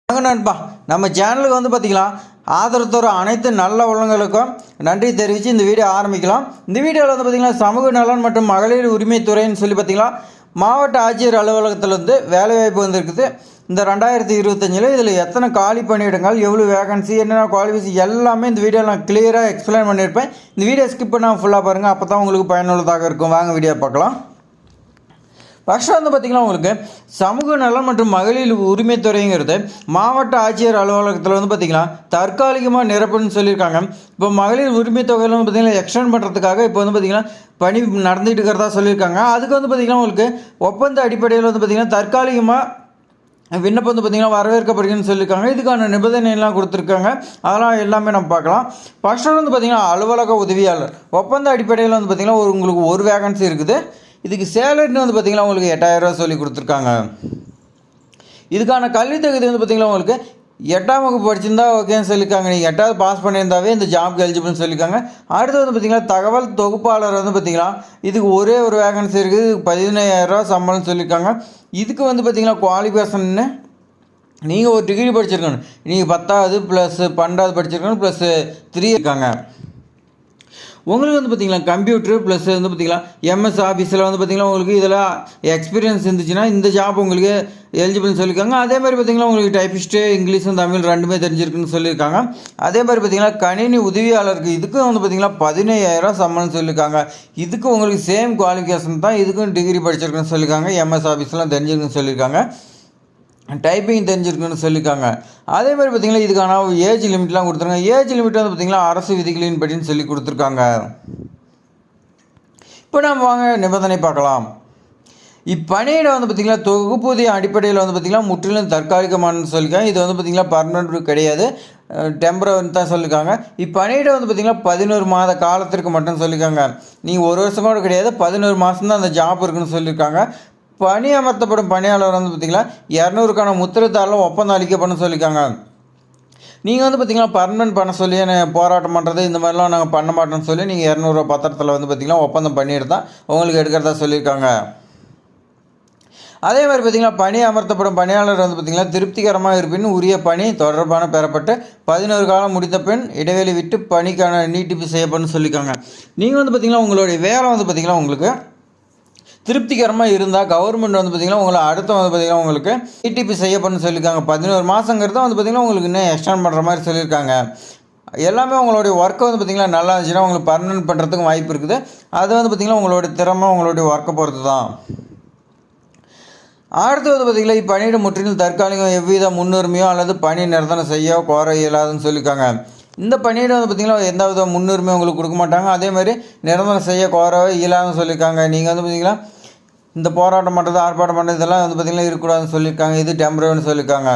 நண்பா, நம்ம சேனலுக்கு வந்து பார்த்திங்களா ஆதரவு தர அனைத்து நல்ல உள்ளங்களுக்கும் நன்றி தெரிவித்து இந்த வீடியோ ஆரம்பிக்கலாம். இந்த வீடியோவில் வந்து பார்த்திங்கன்னா சமூக நலன் மற்றும் மகளிர் உரிமைத்துறைன்னு சொல்லி பார்த்திங்களா மாவட்ட ஆட்சியர் அலுவலகத்தில் வந்து வேலைவாய்ப்பு வந்துருக்குது. இந்த 2025 இதில் எத்தனை காலி பணியிடங்கள், எவ்வளோ வேகன்சி, என்னென்ன குவாலிஃபிகேஷன் எல்லாமே இந்த வீடியோவில் நான் கிளியராக எக்ஸ்பிளைன் பண்ணியிருப்பேன். இந்த வீடியோ ஸ்கிப் பண்ணால் ஃபுல்லாக பாருங்கள், அப்போ தான் உங்களுக்கு பயனுள்ளதாக இருக்கும். வாங்க வீடியோ பார்க்கலாம். ஃபஸ்ட்டு வந்து பார்த்திங்கன்னா உங்களுக்கு சமூக நலன் மற்றும் மகளிர் உரிமைத்துறைங்கிறது மாவட்ட ஆட்சியர் அலுவலகத்தில் வந்து பார்த்திங்கன்னா தற்காலிகமாக நிரப்புன்னு சொல்லியிருக்காங்க. இப்போ மகளிர் உரிமை தொகையில் வந்து பார்த்திங்கன்னா எக்ஸ்டெண்ட் பண்ணுறதுக்காக இப்போ வந்து பார்த்திங்கன்னா பணி நடந்துகிட்டு இருக்கிறதா சொல்லியிருக்காங்க. அதுக்கு வந்து பார்த்திங்கன்னா உங்களுக்கு ஒப்பந்த அடிப்படையில் வந்து பார்த்திங்கன்னா தற்காலிகமாக விண்ணப்பம் வந்து பார்த்திங்கன்னா வரவேற்கப்படுகிறதுன்னு சொல்லியிருக்காங்க. இதுக்கான நிபந்தனைலாம் கொடுத்துருக்காங்க. அதெல்லாம் எல்லாமே நம்ம பார்க்கலாம். ஃபஸ்ட்டு வந்து பார்த்திங்கன்னா அலுவலக உதவியாளர் ஒப்பந்த அடிப்படையில் வந்து பார்த்திங்கன்னா உங்களுக்கு ஒரு வேகன்சி இருக்குது. இதுக்கு சேலரின்னு வந்து பார்த்திங்கன்னா உங்களுக்கு 8000 ரூபா சொல்லி கொடுத்துருக்காங்க. இதுக்கான கல்வி தகுதி வந்து பார்த்திங்கன்னா உங்களுக்கு 8ஆம் வகுப்பு படிச்சிருந்தா ஓகேன்னு சொல்லியிருக்காங்க. நீங்கள் 8வது பாஸ் பண்ணியிருந்தாவே இந்த ஜாப்க்கு எலிஜிபிள்னு சொல்லியிருக்காங்க. அடுத்து வந்து பார்த்திங்கன்னா தகவல் தொகுப்பாளர் வந்து பார்த்திங்கன்னா இதுக்கு ஒரே ஒரு வேகன்சி இருக்குது. இதுக்கு 15000 ரூபா சம்பளம்னு சொல்லியிருக்காங்க. இதுக்கு வந்து பார்த்திங்கன்னா குவாலிஃபிகேஷன்னு நீங்கள் ஒரு டிகிரி படிச்சிருக்கணும். நீங்கள் 10வது ப்ளஸ் 12வது படிச்சிருக்கணும் ப்ளஸ் 3 இருக்காங்க. உங்களுக்கு வந்து பார்த்திங்கன்னா கம்ப்யூட்டர் ப்ளஸ் வந்து பார்த்திங்கன்னா எம்எஸ் ஆஃபீஸில் வந்து பார்த்திங்கன்னா உங்களுக்கு இதில் எக்ஸ்பீரியன்ஸ் இருந்துச்சுன்னா இந்த ஜாப் உங்களுக்கு எலிஜிபிள்னு சொல்லியிருக்காங்க. அதே மாதிரி பார்த்திங்கன்னா உங்களுக்கு டைப்பிஸ்ட்டு இங்கிலீஷும் தமிழ் ரெண்டுமே தெரிஞ்சிருக்குன்னு சொல்லியிருக்காங்க. அதே மாதிரி பார்த்திங்கன்னா கணினி உதவியாளருக்கு இதுக்கும் வந்து பார்த்திங்கன்னா 15000 சம்பளம் சொல்லியிருக்காங்க. இதுக்கு உங்களுக்கு சேம் குவாலிஃபிகேஷன் தான், இதுக்கும் டிகிரி படிச்சிருக்குன்னு சொல்லியிருக்காங்க. எம்எஸ் ஆஃபீஸ்லாம் தெரிஞ்சிருக்குன்னு சொல்லியிருக்காங்க. டைப்பிங் தெரிஞ்சிருக்குன்னு சொல்லியிருக்காங்க. அதே மாதிரி பார்த்திங்கன்னா இதுக்கான ஏஜ் லிமிட்லாம் கொடுத்துருக்காங்க. ஏஜ் லிமிட் வந்து பார்த்திங்கன்னா அரசு விதிகளின் படின்னு சொல்லி கொடுத்துருக்காங்க. இப்போ நம்ம வாங்க நிபந்தனை பார்க்கலாம். இப்பணியிட வந்து பார்த்திங்கன்னா தொகுப்பூதிய அடிப்படையில் வந்து பார்த்திங்கன்னா முற்றிலும் தற்காலிகமானு சொல்லியிருக்காங்க. இது வந்து பார்த்திங்கன்னா பர்மனெண்ட் கிடையாது, டெம்பரவரி தான் சொல்லியிருக்காங்க. இப்பணியிட வந்து பார்த்திங்கன்னா 11 மாத காலத்திற்கு மட்டும் சொல்லியிருக்காங்க. நீங்கள் ஒரு வருஷம் கூட கிடையாது, 11 மாதம் தான் அந்த ஜாப் இருக்குன்னு சொல்லியிருக்காங்க. பணி அமர்த்தப்படும் பணியாளர் வந்து பார்த்திங்கன்னா 200க்கான முத்திரைத்தாளில் ஒப்பந்தம் அளிக்கப்படும் சொல்லியிருக்காங்க. நீங்கள் வந்து பார்த்திங்கன்னா பர்மனெண்ட் பண்ண சொல்லி போராட்டம் பண்ணுறது இந்த மாதிரிலாம் நாங்கள் பண்ண மாட்டோம்னு சொல்லி நீங்கள் 200 ரூபா பத்திரத்தில் வந்து பார்த்திங்கன்னா ஒப்பந்தம் பண்ணிட்டு தான் உங்களுக்கு எடுக்கிறதா சொல்லியிருக்காங்க. அதே மாதிரி பார்த்திங்கன்னா பணி அமர்த்தப்படும் பணியாளர் வந்து பார்த்திங்கன்னா திருப்திகரமாக இருப்பின் உரிய பணி தொடர்பான பெறப்பட்டு 11 காலம் முடித்த பின் இடைவெளி விட்டு பணிக்கான நீட்டிப்பு செய்யப்படும் சொல்லியிருக்காங்க. நீங்கள் வந்து பார்த்திங்கன்னா உங்களுடைய வேலை வந்து பார்த்திங்கன்னா உங்களுக்கு திருப்திகரமாக இருந்தால் கவர்மெண்ட் வந்து பார்த்திங்கன்னா உங்களை அடுத்த வந்து பார்த்திங்கன்னா உங்களுக்கு டிடிபி செய்யப்படணும்னு சொல்லியிருக்காங்க. 11 மாதங்கிறத வந்து பார்த்திங்கன்னா உங்களுக்கு இன்னும் எக்ஸ்டெண்ட் பண்ணுற மாதிரி சொல்லியிருக்காங்க. எல்லாமே உங்களுடைய ஒர்க்கை வந்து பார்த்திங்கன்னா நல்லா இருந்துச்சுன்னா உங்களுக்கு பர்மனெண்ட் பண்ணுறதுக்கும் வாய்ப்பு இருக்குது. அது வந்து பார்த்திங்கன்னா உங்களுடைய திறமை உங்களுடைய ஒர்க்கை பொறுத்து தான். அடுத்து வந்து பார்த்திங்கன்னா இப்பணியிட முற்றிலும் தற்காலிகம் எவ்வித முன்னுரிமையோ அல்லது பணி நிரந்தரம் செய்ய கோர இயலாதுன்னு சொல்லியிருக்காங்க. இந்த பணியிட வந்து பார்த்திங்கன்னா எந்த வித முன்னுரிமையும் உங்களுக்கு கொடுக்க மாட்டாங்க. அதே மாதிரி நிரந்தரம் செய்ய கோரவே இயலாதுன்னு சொல்லியிருக்காங்க. நீங்கள் வந்து பார்த்திங்கன்னா இந்த போராட்டம் பண்ணுறது ஆர்ப்பாட்டம் பண்ணுறது இதெல்லாம் வந்து பார்த்திங்கன்னா இருக்கக்கூடாதுன்னு சொல்லியிருக்காங்க. இது டெம்பரவரின்னு சொல்லியிருக்காங்க.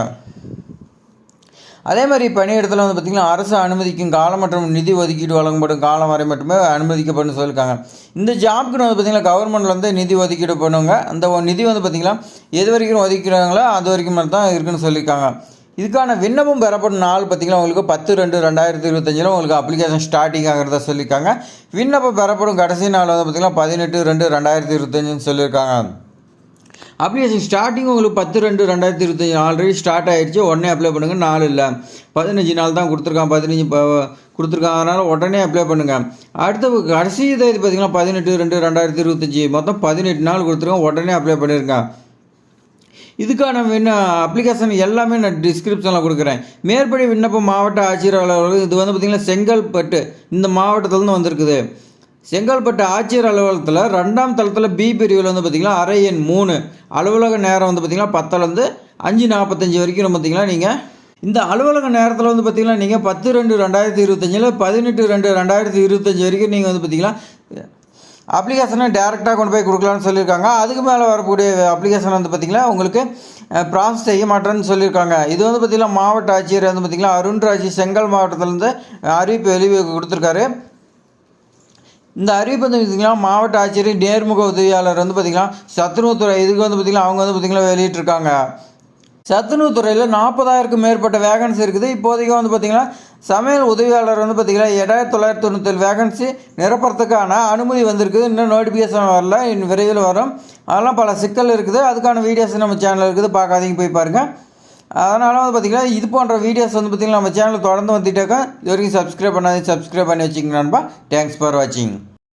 அதே மாதிரி பணியிடத்தில் வந்து பார்த்திங்கன்னா அரசு அனுமதிக்கும் காலம் மற்றும் நிதி ஒதுக்கீடு வழங்கப்படும் காலம் வரை மட்டுமே அனுமதிக்கப்படும் சொல்லியிருக்காங்க. இந்த ஜாப்க்கு வந்து பார்த்திங்கன்னா கவர்மெண்ட்டில் வந்து நிதி ஒதுக்கீடு பண்ணுவாங்க. அந்த நிதி வந்து பார்த்திங்கன்னா எது வரைக்கும் ஒதுக்கிறாங்களோ அது வரைக்கும் மட்டும் தான் இருக்குதுன்னு சொல்லியிருக்காங்க. இதுக்கான விண்ணப்பம் பெறப்படும் நாள் பார்த்திங்கன்னா உங்களுக்கு 10/2/2025 உங்களுக்கு அப்ளிகேஷன் ஸ்டார்டிங் ஆகிறதா சொல்லியிருக்காங்க. விண்ணப்பம் பெறப்படும் கடைசி நாள் வந்து பார்த்திங்கன்னா 18/2/2025 சொல்லியிருக்காங்க. அப்ளிகேஷன் ஸ்டார்டிங் உங்களுக்கு 10/2/2025 ஆல்ரெடி ஸ்டார்ட் ஆகிடுச்சு. உடனே அப்ளை பண்ணுங்கள். நாள் இல்லை 15 நாள் தான் கொடுத்துருக்காங்க. 15 கொடுத்துருக்காங்க. அதனால் உடனே அப்ளை பண்ணுங்கள். அடுத்த கடைசி தேதி பார்த்திங்கன்னா 18/2/2025 மொத்தம் 18 நாள் கொடுத்துருக்காங்க. உடனே அப்ளை பண்ணியிருக்கேன். இதுக்கான அப்ளிகேஷன் எல்லாமே நான் டிஸ்கிரிப்ஷனில் கொடுக்குறேன். மேற்படி விண்ணப்பம் மாவட்ட ஆட்சியர் அலுவலகம் இது வந்து பார்த்திங்கன்னா செங்கல்பட்டு இந்த மாவட்டத்துலேருந்து வந்திருக்குது. செங்கல்பட்டு ஆட்சியர் அலுவலகத்தில் 2ஆம் தளத்தில் பி பிரிவில் வந்து பார்த்திங்கன்னா அறை எண் 3 அலுவலக நேரம் வந்து பார்த்திங்கன்னா 10லேருந்து 5:45 வரைக்கும் பார்த்திங்கன்னா நீங்கள் இந்த அலுவலக நேரத்தில் வந்து பார்த்திங்கன்னா நீங்கள் 10/2/2025 18/2/2025 வரைக்கும் நீங்கள் வந்து பார்த்திங்கன்னா அப்ளிகேஷனை டேரெக்டாக கொண்டு போய் கொடுக்கலான்னு சொல்லியிருக்காங்க. அதுக்கு மேலே வரக்கூடிய அப்ளிகேஷன் வந்து பார்த்திங்கன்னா உங்களுக்கு ப்ராசஸ் செய்ய மாட்டேன்னு சொல்லியிருக்காங்க. இது வந்து பார்த்திங்கன்னா மாவட்ட ஆட்சியர் வந்து பார்த்திங்கன்னா அருண்ராஜ் செங்கல் மாவட்டத்திலேருந்து அறிவிப்பு வெளியே கொடுத்துருக்காரு. இந்த அறிவிப்பு வந்து பார்த்திங்கன்னா மாவட்ட ஆட்சியர் நேர்முக உதவியாளர் வந்து பார்த்திங்கன்னா சத்துணவுத்துறை இதுக்கு வந்து பார்த்திங்கன்னா அவங்க வந்து பார்த்திங்கன்னா வெளியிட்டிருக்காங்க. சத்துணவுத்துறையில் 40,000க்கும் மேற்பட்ட வேகன்சி இருக்குது. இப்போதைக்கு வந்து பார்த்திங்கன்னா சமையல் உதவியாளர் வந்து பார்த்திங்கன்னா 7997 வேகன்சி நிரப்புறதுக்கான அனுமதி வந்திருக்குது. இன்னும் நோட்டிஃபிகேஷன் வரல, இன்னும் விரைவில் வரும். அதெல்லாம் பல சிக்கல் இருக்குது. அதுக்கான வீடியோஸ் நம்ம சேனலில் இருக்குது, பார்க்காதீங்க, போய் பாருங்கள். அதனால் வந்து பார்த்திங்கன்னா இது போன்ற வீடியோஸ் வந்து பார்த்திங்கன்னா நம்ம சேனலில் தொடர்ந்து வந்துட்டாக்கா இது வரைக்கும் சப்ஸ்கிரைப் பண்ணாதீங்க, சப்ஸ்கிரைப் பண்ணி வச்சுக்கங்க நண்பா. தேங்க்ஸ் ஃபார் வாட்சிங்.